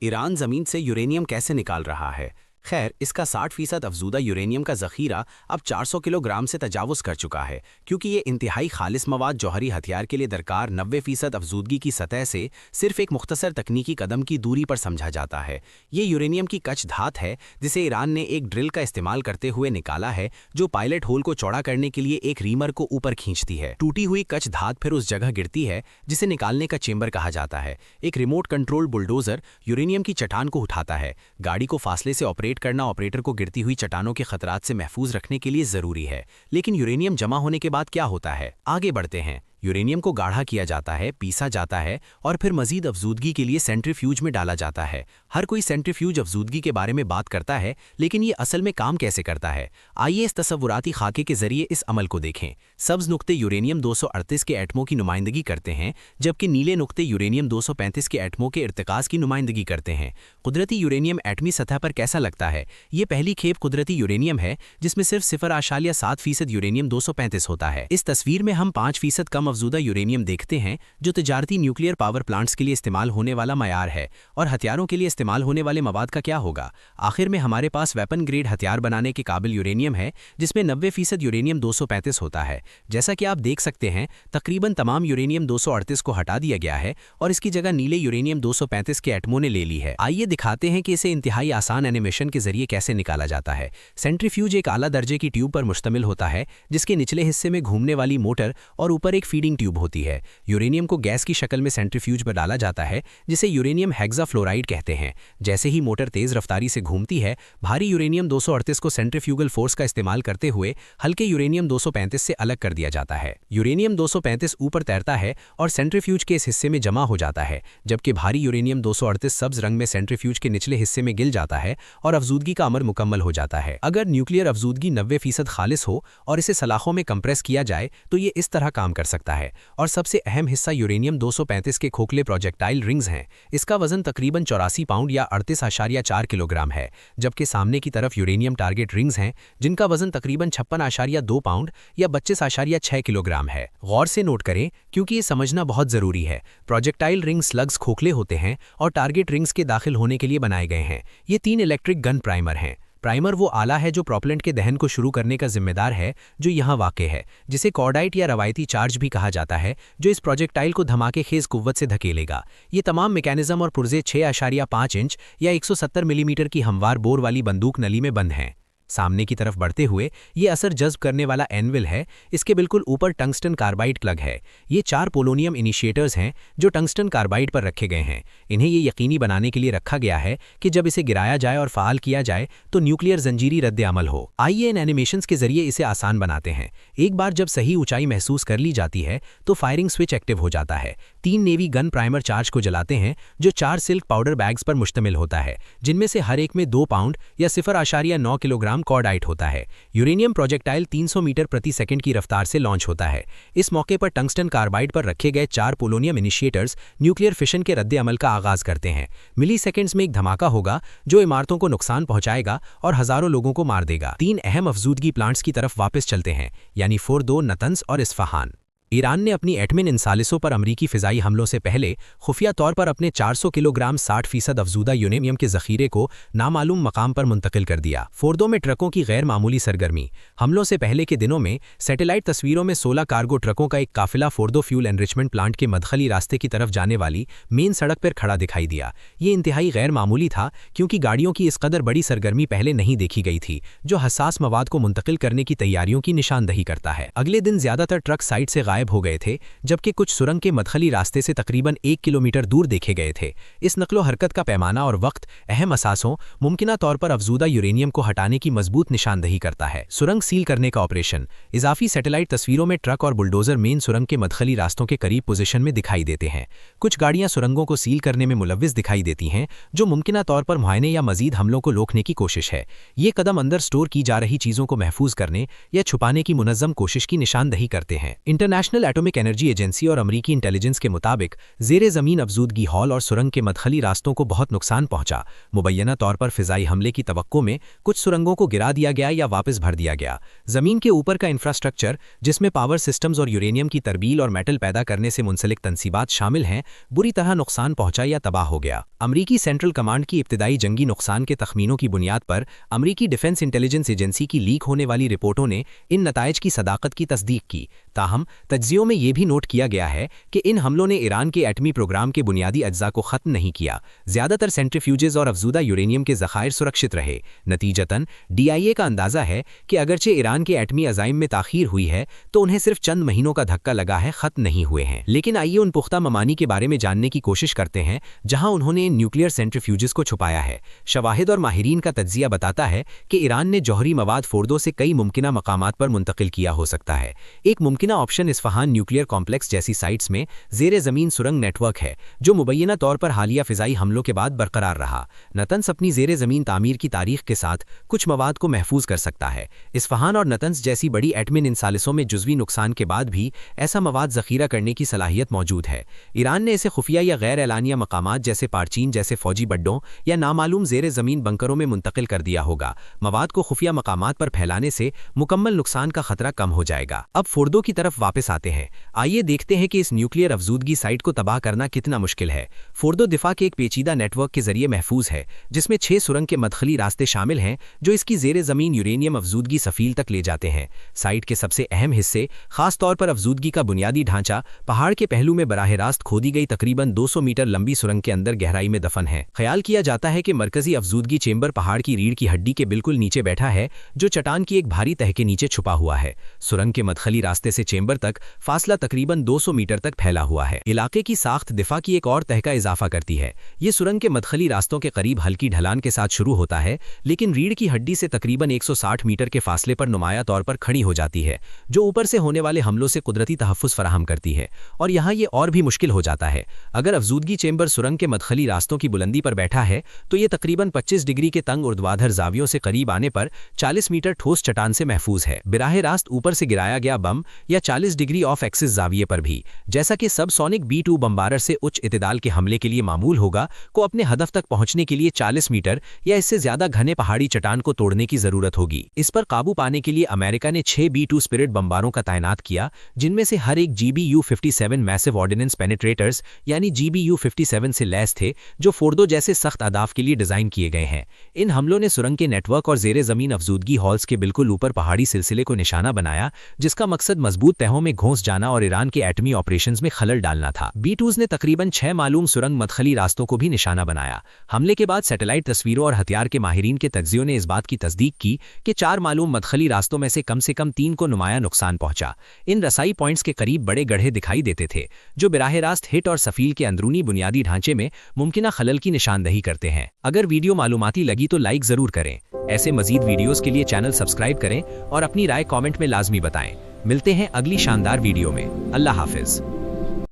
Iran ज़मीन से uranium कैसे निकाल रहा है? खैर, इसका 60% अफजूदा यूरेनियम का ज़ख़ीरा अब 400 किलोग्राम से तजावुज़ कर चुका है, क्योंकि ये इंतहाई खालिस मवाद जौहरी हथियार के लिए दरकार 90% अफजूदगी की सतह से सिर्फ एक मुख्तसर तकनीकी कदम की दूरी पर समझा जाता है। ये यूरेनियम की कच धात है, जिसे ईरान ने एक ड्रिल का इस्तेमाल करते हुए निकाला है, जो पायलट होल को चौड़ा करने के लिए एक रीमर को ऊपर खींचती है। टूटी हुई कच धात फिर उस जगह गिरती है जिसे निकालने का चेंबर कहा जाता है। एक रिमोट कंट्रोल बुलडोजर यूरेनियम की चट्टान को उठाता है। गाड़ी को फासले से ऑपरेट करना ऑपरेटर को गिरती हुई चट्टानों के खतरात से महफूज रखने के लिए जरूरी है। लेकिन यूरेनियम जमा होने के बाद क्या होता है? आगे बढ़ते हैं। यूरेनियम को गाढ़ा किया जाता है, पीसा जाता है और फिर मजीद अफजूदगी के लिए सेंट्रीफ्यूज में डाला जाता है। हर कोई सेंट्रीफ्यूज अफजूदगी के बारे में बात करता है, लेकिन ये असल में काम कैसे करता है? आइए इस तसव्वुराती खाके के जरिए इस अमल को देखें। सब्ज नुक्ते यूरेनियम 238 के एटमों की नुमाइंदगी करते हैं, जबकि नीले नुक्ते यूरेनियम 235 के एटमों के इर्तिकाज़ की नुमाइंदगी करते हैं। कुदरती यूरेनियम एटमी सतह पर कैसा लगता है? ये पहली खेप कुदरती यूरेनियम है जिसमें सिर्फ 0.7% यूरेनियम 235 होता है। इस तस्वीर में हम 5% कम अफजूदा यूरेनियम देखते हैं, जो तजारती न्यूक्लियर पावर प्लांट्स के लिए इस्तेमाल होने वाला मयार है। और हथियारों के लिए इस्तेमाल होने वाले मवाद का क्या होगा? आखिर में हमारे पास वेपन ग्रेड हथियार बनाने के काबिल यूरेनियम है, जिसमें 90% यूरेनियम 235 होता है। जैसा कि आप देख सकते हैं, तकरीबन तमाम यूरेनियम 238 को हटा दिया गया है और इसकी जगह नीले यूरेनियम 235 के एटमों ने ले ली है। आइए दिखाते हैं कि इसे इंतहाई आसान एनिमेशन के जरिए कैसे निकाला जाता है। सेंट्रीफ्यूज एक आला दर्जे की ट्यूब पर मुश्तमिल होता है, जिसके निचले हिस्से में घूमने वाली मोटर और ऊपर एक फीडिंग ट्यूब होती है। यूरेनियम को गैस की शक्ल में सेंट्रीफ्यूज पर डाला जाता है, जिसे यूरेनियम हेक्साफ्लोराइड कहते हैं। जैसे ही मोटर तेज रफ्तारी से घूमती है, भारी यूरेनियम 238 को सेंट्रीफ्यूगल फोर्स का इस्तेमाल करते हुए हल्के यूरेनियम 235 से अलग कर दिया जाता है। यूरेनियम 235 ऊपर तैरता है और सेंट्रीफ्यूज के इस हिस्से में जमा हो जाता है, जबकि भारी यूरेनियम 238 सब्ज रंग में सेंट्रीफ्यूज के निचले हिस्से में गिल जाता है और अफजूदगी का अमल मुकम्मल हो जाता है। अगर न्यूक्लियर अफजूदगी 90% खालिस हो और इसे सलाखों में कंप्रेस किया जाए तो ये इस तरह काम कर सकता है। और सबसे अहम हिस्सा यूरेनियम 235 के खोखले प्रोजेक्टाइल रिंग्स हैं। इसका वजन तकरीबन 84 पाउंड या 38.4 किलोग्राम है, जबकि सामने की तरफ यूरेनियम टारगेट रिंग्स हैं, जिनका वजन तकरीबन 56.2 पाउंड या 25.6 किलोग्राम है। गौर से नोट करें, क्योंकि ये समझना बहुत जरूरी है। प्रोजेक्टाइल रिंग स्लग्स खोखले होते हैं और टारगेट रिंग्स के दाखिल होने के लिए बनाए गए हैं। ये 3 इलेक्ट्रिक गन प्राइमर हैं। प्राइमर वो आला है जो प्रोपेलेंट के दहन को शुरू करने का जिम्मेदार है, जो यहाँ वाक़े है, जिसे कॉर्डाइट या रवायती चार्ज भी कहा जाता है, जो इस प्रोजेक्टाइल को धमाके खेज कुव्वत से धकेलेगा। ये तमाम मैकेनिज्म और पुर्जे 6.5 इंच या 170 मिलीमीटर की हमवार बोर वाली बंदूक नली में बंद हैं। सामने की तरफ बढ़ते हुए ये असर जज्ब करने वाला एनविल है। इसके बिल्कुल ऊपर टंगस्टन कार्बाइड प्लग है। ये 4 पोलोनियम इनिशिएटर्स हैं जो टंगस्टन कार्बाइड पर रखे गए हैं। इन्हें ये यकीनी बनाने के लिए रखा गया है कि जब इसे गिराया जाए और फ़ाल किया जाए तो न्यूक्लियर जंजीरी रद्द अमल हो। आइए इन एनिमेशंस के जरिए इसे आसान बनाते हैं। एक बार जब सही ऊंचाई महसूस कर ली जाती है तो फायरिंग स्विच एक्टिव हो जाता है। 3 नेवी गन प्राइमर चार्ज को जलाते हैं, जो 4 सिल्क पाउडर बैग्स पर मुश्तमिल होता है, जिनमें से हर एक में 2 पाउंड या 0.9 किलोग्राम कॉर्डाइट होता है। यूरेनियम प्रोजेक्टाइल 300 मीटर प्रति सेकंड की रफ्तार से लॉन्च होता है। इस मौके पर टंगस्टन कार्बाइड पर रखे गए 4 पोलोनियम इनिशिएटर्स न्यूक्लियर फिशन के रद्द अमल का आगाज करते हैं। मिली सेकेंड्स में एक धमाका होगा जो इमारतों को नुकसान पहुंचाएगा और हजारों लोगों को मार देगा। 3 अहम अफजूदगी प्लांट्स की तरफ वापस चलते हैं, यानी फोर्दो, नतंस और इस्फहान। ईरान ने अपनी एटमिन इंसालिसों पर अमरीकी फ़िज़ाई हमलों से पहले खुफिया तौर पर अपने 400 किलोग्राम 60% अफजूदा यूरेनियम के ज़ख़ीरे को नामालूम मकाम पर मुंतकिल कर दिया। फोर्दो में ट्रकों की गैर मामूली सरगर्मी। हमलों से पहले के दिनों में सैटेलाइट तस्वीरों में 16 कार्गो ट्रकों का एक काफिला फोर्दो फ्यूल एनरिचमेंट प्लांट के मदखली रास्ते की तरफ जाने वाली मेन सड़क पर खड़ा दिखाई दिया। ये इंतहाई गैर मामूली था, क्योंकि गाड़ियों की इस कदर बड़ी सरगर्मी पहले नहीं देखी गई थी, जो हसास मवाद को मुंतकिल करने की तैयारियों की निशानदही करता है। अगले दिन ज़्यादातर ट्रक साइट से गायब हो गए थे, जबकि कुछ सुरंग के मदखली रास्ते से तकरीबन 1 किलोमीटर दूर देखे गए थे। इस नकलो हरकत का पैमाना और वक्त अहम असासों मुमकिना तौर पर अफजूदा यूरेनियम को हटाने की मजबूत निशानदही करता है। सुरंग सील करने का ऑपरेशन। इजाफी सैटेलाइट तस्वीरों में ट्रक और बुलडोजर मेन सुरंग के मदखली रास्तों के करीब पोजीशन में दिखाई देते हैं। कुछ गाड़ियां सुरंगों को सील करने में मुलव्विस दिखाई देती हैं, जो मुमकिना तौर पर मुआयने या मजीद हमलों को रोकने की कोशिश है। ये कदम अंदर स्टोर की जा रही चीज़ों को महफूज करने या छुपाने की मुनज़्ज़म कोशिश की निशानदही करते हैं। International national atomic energy agency और अमरीकी इंटेलिजेंस के मुताबिक ज़ेरे ज़मीन अफजूदगी हॉल और सुरंग के मदखली रास्तों को बहुत नुकसान पहुंचा। मुबैना तौर पर फ़िज़ाई हमले की तवक्को में कुछ सुरंगों को गिरा दिया गया या वापस भर दिया गया। ज़मीन के ऊपर का इंफ्रास्ट्रक्चर, जिसमें पावर सिस्टम्स और यूरेनियम की तरबील और मेटल पैदा करने से मुंसलिक तनसीबात शामिल हैं, बुरी तरह नुकसान पहुंचा या तबाह हो गया। अमरीकी सेंट्रल कमांड की इब्तिदाई जंगी नुकसान के तखमीनों की बुनियाद पर अमरीकी डिफेंस इंटेलिजेंस एजेंसी की लीक होने वाली रिपोर्टों ने इन नताइज की सदाकत की तस्दीक की। ताहम तज्जियों में यह भी नोट किया गया है कि इन हमलों ने ईरान के एटमी प्रोग्राम के बुनियादी अज्जा को ख़त्म नहीं किया। ज़्यादातर सेंट्रीफ्यूजेज और अफजूदा यूरेनियम के ज़खायर सुरक्षित रहे। नतीजतन DIA का अंदाज़ा है कि अगरचे ईरान के एटमी अज़ाइम में ताख़ीर हुई है तो उन्हें सिर्फ चंद महीनों का धक्का लगा है, ख़त्म नहीं हुए हैं। लेकिन आइए उन पुख्ता ममानी के बारे में जानने की कोशिश करते हैं जहां उन्होंने इन न्यूक्लियर सेंट्रीफ्यूजेस को छुपाया है। शवाहिद और माहिरीन का तज्जिया बताता है कि ईरान ने जौहरी मवाद फोर्दो से कई मुमकिना मकामात पर मुंतकिल किया हो सकता है। एक मुमकिना ऑप्शन इस्फहान न्यूक्लियर कॉम्प्लेक्स जैसी साइट्स में ज़ेरे ज़मीन सुरंग नेटवर्क है, जो मुबैना तौर पर हालिया फ़िज़ाई हमलों के बाद बरकरार रहा। नतंस अपनी ज़ेरे ज़मीन तामीर की तारीख के साथ कुछ मवाद को महफूज कर सकता है। इस्फहान और नतंस जैसी बड़ी एटमिन इंसालिसों में जुज़वी नुकसान के बाद भी ऐसा मवाद ज़ख़ीरा करने की सलाहियत मौजूद है। ईरान ने इसे खुफिया या गैर एलानिया मकामात जैसे पारचीन जैसे फ़ौजी बड्डों या नामालूम ज़ेरे ज़मीन बंकरों में मुंतकिल कर दिया होगा। मवाद को खुफिया मकामात पर फैलाने से मुकम्मल नुकसान का खतरा कम हो जाएगा। अब फोर्दो की तरफ वापस आते हैं। आइए देखते हैं कि इस न्यूक्लियर अफजूदगी साइट को तबाह करना कितना मुश्किल है। फोर्दो दिफा के एक पेचीदा नेटवर्क के जरिए महफूज है, जिसमें 6 सुरंग के मदखली रास्ते शामिल हैं जो इसकी ज़ेरे ज़मीन यूरेनियम अफजूदगी सफील तक ले जाते हैं। साइट के सबसे अहम हिस्से, खास तौर पर अफजूदगी का बुनियादी ढांचा, पहाड़ के पहलू में बराह रास्त खोदी गई तकरीबन 200 मीटर लंबी सुरंग के अंदर गहराई में दफन है। ख्याल किया जाता है कि मरकजी अफजूदगी चेंबर पहाड़ की रीढ़ की हड्डी के बिल्कुल नीचे बैठा है, जो चट्टान की एक भारी तह के नीचे छुपा हुआ है। सुरंग के मदखली रास्ते से चेंबर तक फासला तकरीबन 200 मीटर तक फैला हुआ है। इलाके की साख्त दिफा की एक और तह का इजाफा करती है। ये सुरंग के मदखली रास्तों के करीब हल्की ढलान के साथ शुरू होता है, लेकिन रीढ़ की हड्डी से तकरीबन 160 मीटर के फासले पर नुमाया तौर पर खड़ी हो जाती है, जो ऊपर से होने वाले हमलों से कुदरती तहफ़्फ़ुज़ फराहम करती है। और यहाँ ये और भी मुश्किल हो जाता है। अगर अफजूदगी चेंबर सुरंग के मदखली रास्तों की बुलंदी पर बैठा है तो ये तकरीबन 25 डिग्री के तंग ऊर्ध्वाधर जावियों से करीब आने पर 40 मीटर ठोस चट्टान से महफूज है। बिराह रास्त ऊपर से गिराया गया बम या 40 डिग्री ऑफ एक्सिस जाविये पर भी, जैसा कि सबसोनिक B-2 बम्बारर से उच्च इत्तेदाल के हमले के लिए मामूल होगा, को अपने हदफ तक पहुंचने के लिए 40 मीटर या इससे ज्यादा घने पहाड़ी चट्टान को तोड़ने की जरूरत होगी। इस पर काबू पाने के लिए अमेरिका ने 6 B-2 स्पिरिट बम्बारों का तैनात किया, जिनमें से हर एक GBU-57 मैसिव ऑर्डिनेंस पेनिट्रेटर्स यानी GBU-57 से लैस थे, जो फोर्दो जैसे सख्त अदाफ के लिए डिजाइन किए गए हैं। इन हमलों ने सुरंग के नेटवर्क और ज़ेरे ज़मीन अफजूदगी हॉल्स के बिल्कुल ऊपर पहाड़ी सिलसिले को निशाना बनाया, जिसका मकसद मजबूत तहों में घुस जाना और ईरान के एटमी ऑपरेशंस में खलल डालना था। B-2s ने तकरीबन 6 मालूम सुरंग मदखली रास्तों को भी निशाना बनाया। हमले के बाद सैटेलाइट तस्वीरों और हथियार के माहिरीन के तज्जियों ने इस बात की तस्दीक की कि 4 मालूम मदखली रास्तों में से कम 3 को नुमाया नुकसान पहुंचा। इन रसाई पॉइंट्स के करीब बड़े गड्ढे दिखाई देते थे, जो बिराह रास्त हिट और सफील के अंदरूनी बुनियादी ढांचे में मुमकिना खलल की निशानदही करते हैं। अगर वीडियो मालूमाती लगी तो लाइक जरूर करें। ऐसे मजीद वीडियोस के लिए चैनल सब्सक्राइब करें और अपनी राय कमेंट में लाजमी बताएं। मिलते हैं अगली शानदार वीडियो में। अल्लाह हाफिज।